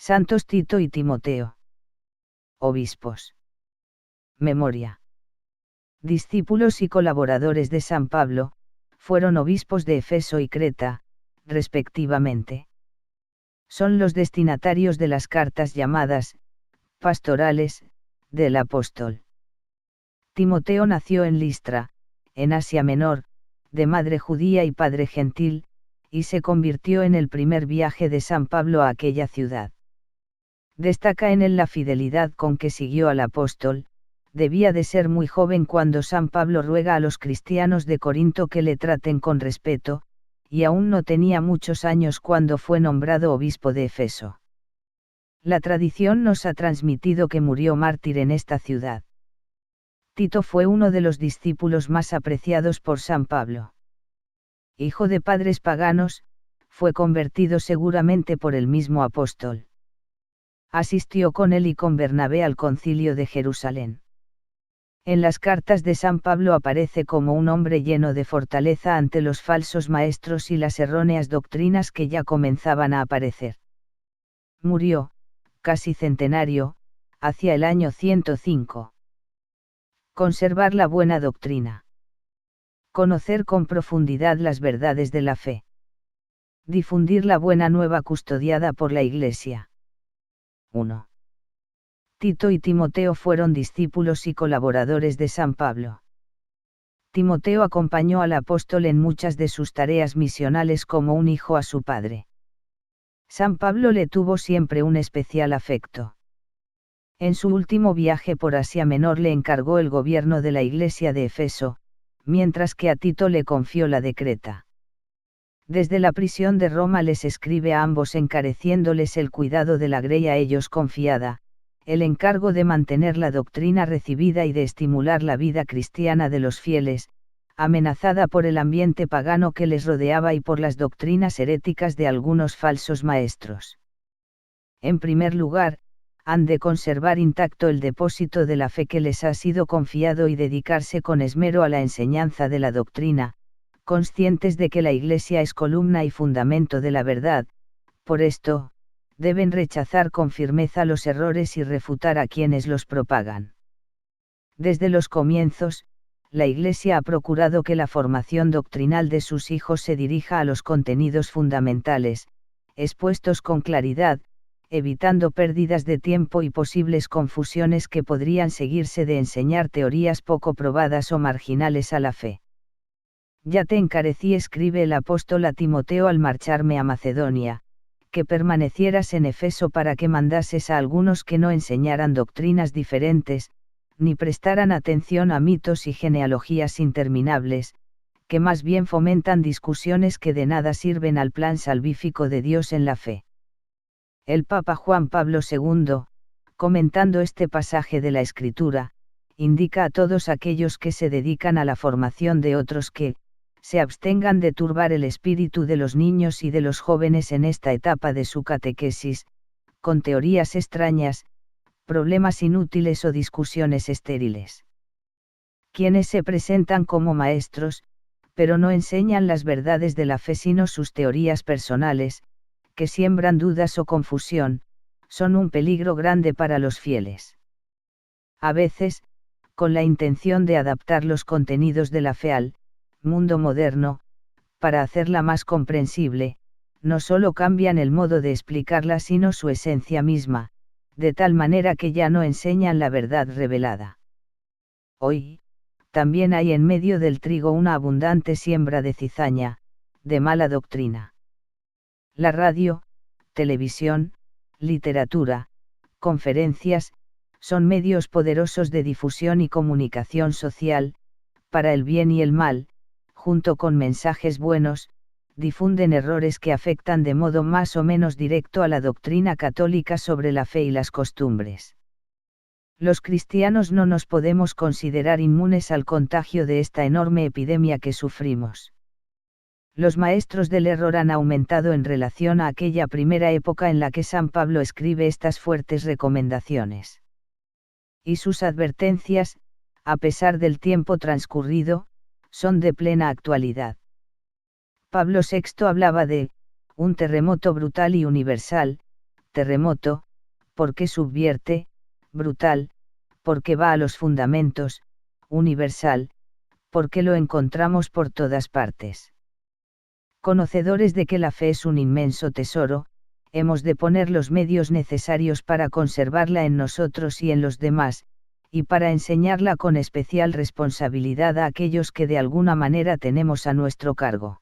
Santos Tito y Timoteo. Obispos. Memoria. Discípulos y colaboradores de San Pablo, fueron obispos de Efeso y Creta, respectivamente. Son los destinatarios de las cartas llamadas pastorales del apóstol. Timoteo nació en Listra, en Asia Menor, de madre judía y padre gentil, y se convirtió en el primer viaje de San Pablo a aquella ciudad. Destaca en él la fidelidad con que siguió al apóstol. Debía de ser muy joven cuando San Pablo ruega a los cristianos de Corinto que le traten con respeto, y aún no tenía muchos años cuando fue nombrado obispo de Efeso. La tradición nos ha transmitido que murió mártir en esta ciudad. Tito fue uno de los discípulos más apreciados por San Pablo. Hijo de padres paganos, fue convertido seguramente por el mismo apóstol. Asistió con él y con Bernabé al concilio de Jerusalén. En las cartas de San Pablo aparece como un hombre lleno de fortaleza ante los falsos maestros y las erróneas doctrinas que ya comenzaban a aparecer. Murió, casi centenario, hacia el año 105. Conservar la buena doctrina. Conocer con profundidad las verdades de la fe. Difundir la buena nueva custodiada por la Iglesia. 1. Tito y Timoteo fueron discípulos y colaboradores de San Pablo. Timoteo acompañó al apóstol en muchas de sus tareas misionales como un hijo a su padre. San Pablo le tuvo siempre un especial afecto. En su último viaje por Asia Menor le encargó el gobierno de la iglesia de Efeso, mientras que a Tito le confió la de Creta. Desde la prisión de Roma les escribe a ambos encareciéndoles el cuidado de la grey a ellos confiada, el encargo de mantener la doctrina recibida y de estimular la vida cristiana de los fieles, amenazada por el ambiente pagano que les rodeaba y por las doctrinas heréticas de algunos falsos maestros. En primer lugar, han de conservar intacto el depósito de la fe que les ha sido confiado y dedicarse con esmero a la enseñanza de la doctrina, conscientes de que la Iglesia es columna y fundamento de la verdad. Por esto, deben rechazar con firmeza los errores y refutar a quienes los propagan. Desde los comienzos, la Iglesia ha procurado que la formación doctrinal de sus hijos se dirija a los contenidos fundamentales, expuestos con claridad, evitando pérdidas de tiempo y posibles confusiones que podrían seguirse de enseñar teorías poco probadas o marginales a la fe. Ya te encarecí, escribe el apóstol a Timoteo al marcharme a Macedonia, que permanecieras en Efeso para que mandases a algunos que no enseñaran doctrinas diferentes, ni prestaran atención a mitos y genealogías interminables, que más bien fomentan discusiones que de nada sirven al plan salvífico de Dios en la fe. El Papa Juan Pablo II, comentando este pasaje de la Escritura, indica a todos aquellos que se dedican a la formación de otros que, se abstengan de turbar el espíritu de los niños y de los jóvenes en esta etapa de su catequesis, con teorías extrañas, problemas inútiles o discusiones estériles. Quienes se presentan como maestros, pero no enseñan las verdades de la fe sino sus teorías personales, que siembran dudas o confusión, son un peligro grande para los fieles. A veces, con la intención de adaptar los contenidos de la fe al mundo moderno, para hacerla más comprensible, no solo cambian el modo de explicarla sino su esencia misma, de tal manera que ya no enseñan la verdad revelada. Hoy, también hay en medio del trigo una abundante siembra de cizaña, de mala doctrina. La radio, televisión, literatura, conferencias, son medios poderosos de difusión y comunicación social, para el bien y el mal, junto con mensajes buenos, difunden errores que afectan de modo más o menos directo a la doctrina católica sobre la fe y las costumbres. Los cristianos no nos podemos considerar inmunes al contagio de esta enorme epidemia que sufrimos. Los maestros del error han aumentado en relación a aquella primera época en la que San Pablo escribe estas fuertes recomendaciones. Y sus advertencias, a pesar del tiempo transcurrido, son de plena actualidad. Pablo VI hablaba de un terremoto brutal y universal, terremoto, porque subvierte, brutal, porque va a los fundamentos, universal, porque lo encontramos por todas partes. Conocedores de que la fe es un inmenso tesoro, hemos de poner los medios necesarios para conservarla en nosotros y en los demás, y para enseñarla con especial responsabilidad a aquellos que de alguna manera tenemos a nuestro cargo.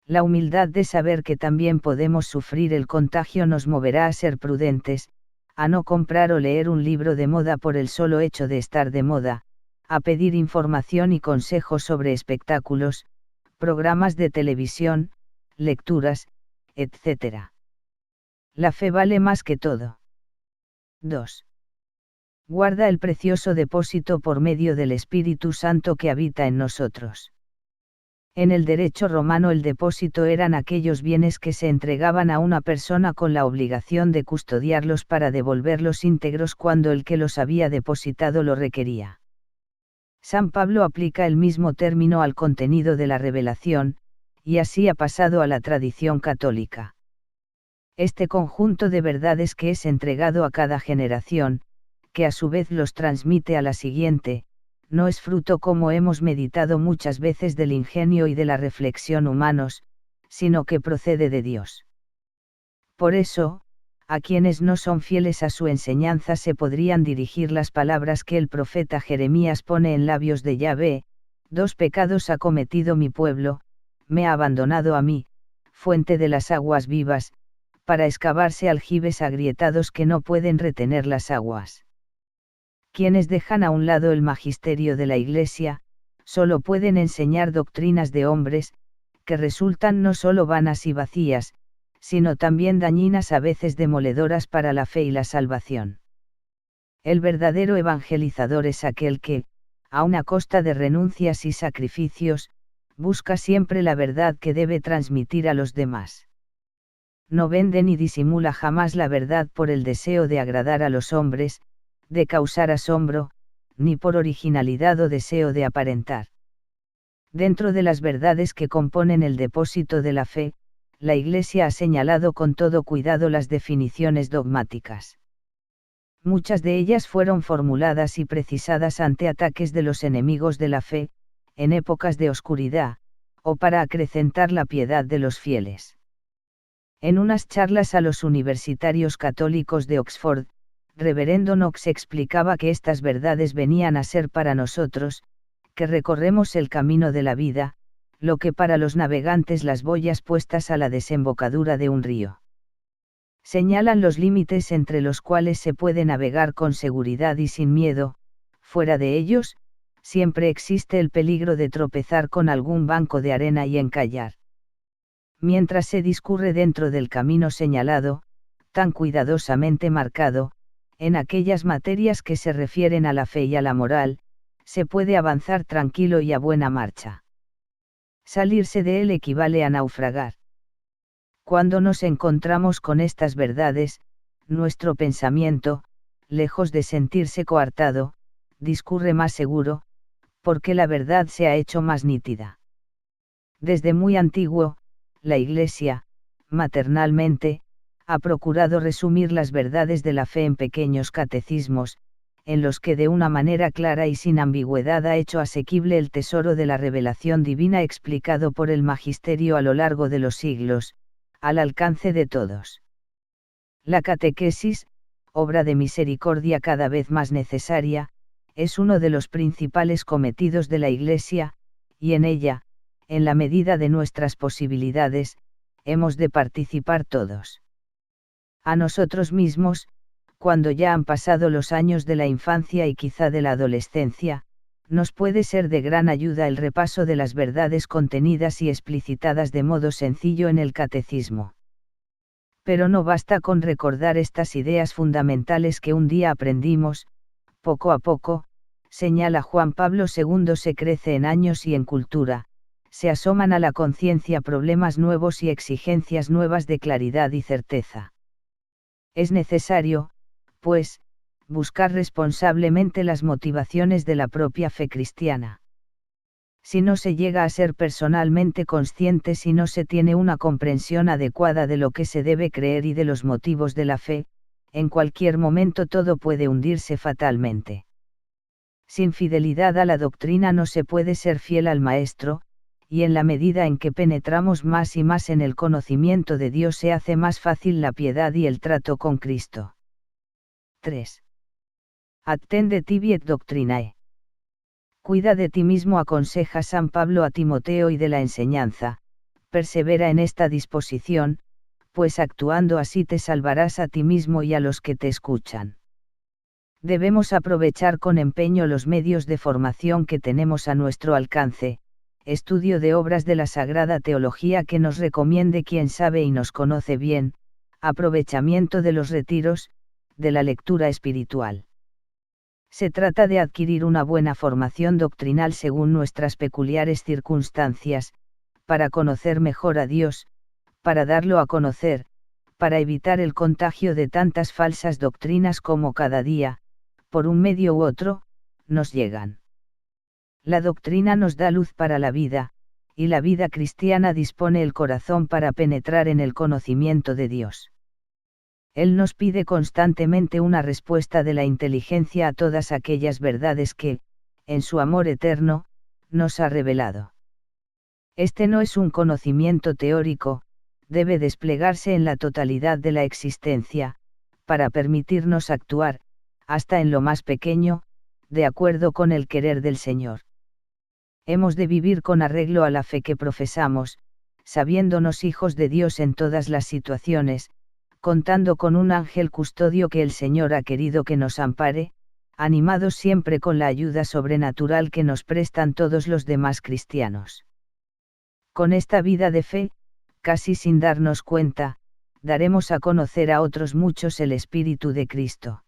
La humildad de saber que también podemos sufrir el contagio nos moverá a ser prudentes, a no comprar o leer un libro de moda por el solo hecho de estar de moda, a pedir información y consejos sobre espectáculos, programas de televisión, lecturas, etc. La fe vale más que todo. 2. Guarda el precioso depósito por medio del Espíritu Santo que habita en nosotros. En el derecho romano el depósito eran aquellos bienes que se entregaban a una persona con la obligación de custodiarlos para devolverlos íntegros cuando el que los había depositado lo requería. San Pablo aplica el mismo término al contenido de la revelación, y así ha pasado a la tradición católica. Este conjunto de verdades que es entregado a cada generación, que a su vez los transmite a la siguiente, no es fruto, como hemos meditado muchas veces, del ingenio y de la reflexión humanos, sino que procede de Dios. Por eso, a quienes no son fieles a su enseñanza se podrían dirigir las palabras que el profeta Jeremías pone en labios de Yahvé: 2 pecados ha cometido mi pueblo, me ha abandonado a mí, fuente de las aguas vivas, para excavarse aljibes agrietados que no pueden retener las aguas. Quienes dejan a un lado el magisterio de la Iglesia, solo pueden enseñar doctrinas de hombres, que resultan no solo vanas y vacías, sino también dañinas, a veces demoledoras para la fe y la salvación. El verdadero evangelizador es aquel que, aun a costa de renuncias y sacrificios, busca siempre la verdad que debe transmitir a los demás. No vende ni disimula jamás la verdad por el deseo de agradar a los hombres, de causar asombro, ni por originalidad o deseo de aparentar. Dentro de las verdades que componen el depósito de la fe, la Iglesia ha señalado con todo cuidado las definiciones dogmáticas. Muchas de ellas fueron formuladas y precisadas ante ataques de los enemigos de la fe, en épocas de oscuridad, o para acrecentar la piedad de los fieles. En unas charlas a los universitarios católicos de Oxford, Reverendo Knox explicaba que estas verdades venían a ser para nosotros, que recorremos el camino de la vida, lo que para los navegantes las boyas puestas a la desembocadura de un río. Señalan los límites entre los cuales se puede navegar con seguridad y sin miedo; fuera de ellos, siempre existe el peligro de tropezar con algún banco de arena y encallar. Mientras se discurre dentro del camino señalado, tan cuidadosamente marcado, en aquellas materias que se refieren a la fe y a la moral, se puede avanzar tranquilo y a buena marcha. Salirse de él equivale a naufragar. Cuando nos encontramos con estas verdades, nuestro pensamiento, lejos de sentirse coartado, discurre más seguro, porque la verdad se ha hecho más nítida. Desde muy antiguo, la Iglesia, maternalmente, ha procurado resumir las verdades de la fe en pequeños catecismos, en los que de una manera clara y sin ambigüedad ha hecho asequible el tesoro de la revelación divina explicado por el magisterio a lo largo de los siglos, al alcance de todos. La catequesis, obra de misericordia cada vez más necesaria, es uno de los principales cometidos de la Iglesia, y en ella, en la medida de nuestras posibilidades, hemos de participar todos. A nosotros mismos, cuando ya han pasado los años de la infancia y quizá de la adolescencia, nos puede ser de gran ayuda el repaso de las verdades contenidas y explicitadas de modo sencillo en el catecismo. Pero no basta con recordar estas ideas fundamentales que un día aprendimos; poco a poco, señala Juan Pablo II, se crece en años y en cultura, se asoman a la conciencia problemas nuevos y exigencias nuevas de claridad y certeza. Es necesario, pues, buscar responsablemente las motivaciones de la propia fe cristiana. Si no se llega a ser personalmente consciente, si no se tiene una comprensión adecuada de lo que se debe creer y de los motivos de la fe, en cualquier momento todo puede hundirse fatalmente. Sin fidelidad a la doctrina no se puede ser fiel al Maestro, y en la medida en que penetramos más y más en el conocimiento de Dios se hace más fácil la piedad y el trato con Cristo. 3. Attende tibiet doctrinae. Cuida de ti mismo, aconseja San Pablo a Timoteo, y de la enseñanza, persevera en esta disposición, pues actuando así te salvarás a ti mismo y a los que te escuchan. Debemos aprovechar con empeño los medios de formación que tenemos a nuestro alcance, estudio de obras de la Sagrada Teología que nos recomiende quien sabe y nos conoce bien, aprovechamiento de los retiros, de la lectura espiritual. Se trata de adquirir una buena formación doctrinal según nuestras peculiares circunstancias, para conocer mejor a Dios, para darlo a conocer, para evitar el contagio de tantas falsas doctrinas como cada día, por un medio u otro, nos llegan. La doctrina nos da luz para la vida, y la vida cristiana dispone el corazón para penetrar en el conocimiento de Dios. Él nos pide constantemente una respuesta de la inteligencia a todas aquellas verdades que, en su amor eterno, nos ha revelado. Este no es un conocimiento teórico, debe desplegarse en la totalidad de la existencia, para permitirnos actuar, hasta en lo más pequeño, de acuerdo con el querer del Señor. Hemos de vivir con arreglo a la fe que profesamos, sabiéndonos hijos de Dios en todas las situaciones, contando con un ángel custodio que el Señor ha querido que nos ampare, animados siempre con la ayuda sobrenatural que nos prestan todos los demás cristianos. Con esta vida de fe, casi sin darnos cuenta, daremos a conocer a otros muchos el Espíritu de Cristo.